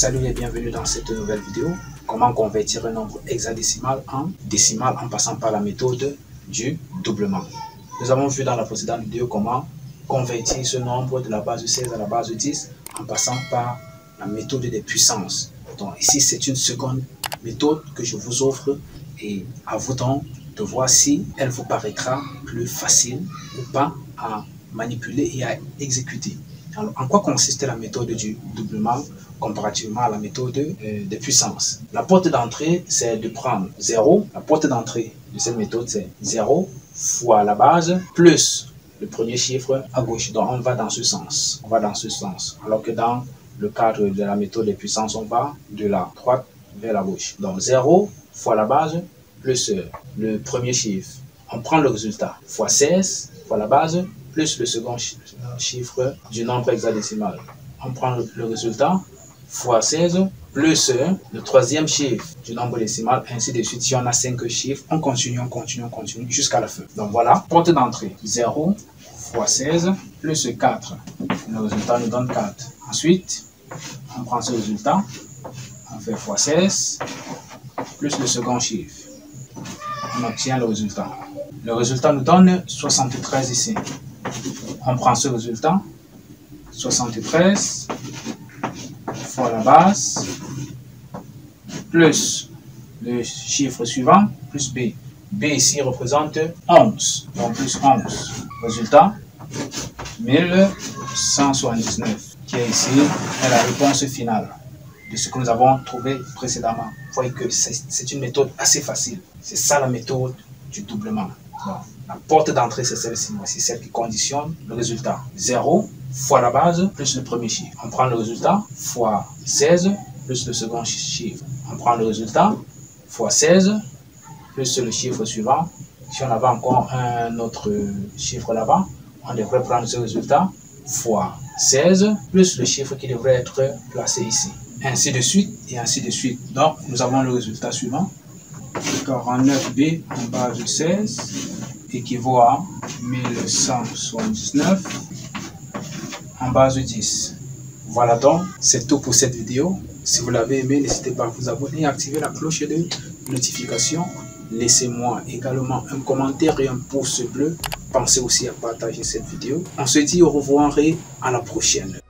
Salut et bienvenue dans cette nouvelle vidéo. Comment convertir un nombre hexadécimal en décimal en passant par la méthode du doublement. Nous avons vu dans la précédente vidéo comment convertir ce nombre de la base 16 à la base 10 en passant par la méthode des puissances. Donc ici c'est une seconde méthode que je vous offre et à vous donc de voir si elle vous paraîtra plus facile ou pas à manipuler et à exécuter. Alors, en quoi consiste la méthode du doublement comparativement à la méthode de puissance? La porte d'entrée, c'est de prendre 0. La porte d'entrée de cette méthode, c'est 0 fois la base plus le premier chiffre à gauche. Donc, on va dans ce sens. On va dans ce sens. Alors que dans le cadre de la méthode des puissances, on va de la droite vers la gauche. Donc, 0 fois la base plus le premier chiffre. On prend le résultat fois 16 fois la base plus le second chiffre du nombre hexadécimal. On prend le résultat fois 16 plus le troisième chiffre du nombre décimal, ainsi de suite. Si on a 5 chiffres, on continue jusqu'à la fin. Donc voilà, porte d'entrée 0 fois 16 plus 4. Le résultat nous donne 4. Ensuite, on prend ce résultat, on fait fois 16 plus le second chiffre. On obtient le résultat. Le résultat nous donne 73 ici. On prend ce résultat, 73 fois la base, plus le chiffre suivant, plus B. B ici représente 11, donc plus 11. Résultat, 1179, qui est ici la réponse finale de ce que nous avons trouvé précédemment. Vous voyez que c'est une méthode assez facile. C'est ça la méthode du doublement. Donc, la porte d'entrée, c'est celle-ci. Voici celle qui conditionne le résultat. 0 fois la base plus le premier chiffre. On prend le résultat fois 16 plus le second chiffre. On prend le résultat fois 16 plus le chiffre suivant. Si on avait encore un autre chiffre là-bas, on devrait prendre ce résultat fois 16 plus le chiffre qui devrait être placé ici. Ainsi de suite et ainsi de suite. Donc, nous avons le résultat suivant. 49B en base 16 équivaut à 1179 en base 10. Voilà donc, c'est tout pour cette vidéo. Si vous l'avez aimé, n'hésitez pas à vous abonner et activer la cloche de notification. Laissez-moi également un commentaire et un pouce bleu. Pensez aussi à partager cette vidéo. On se dit au revoir et à la prochaine.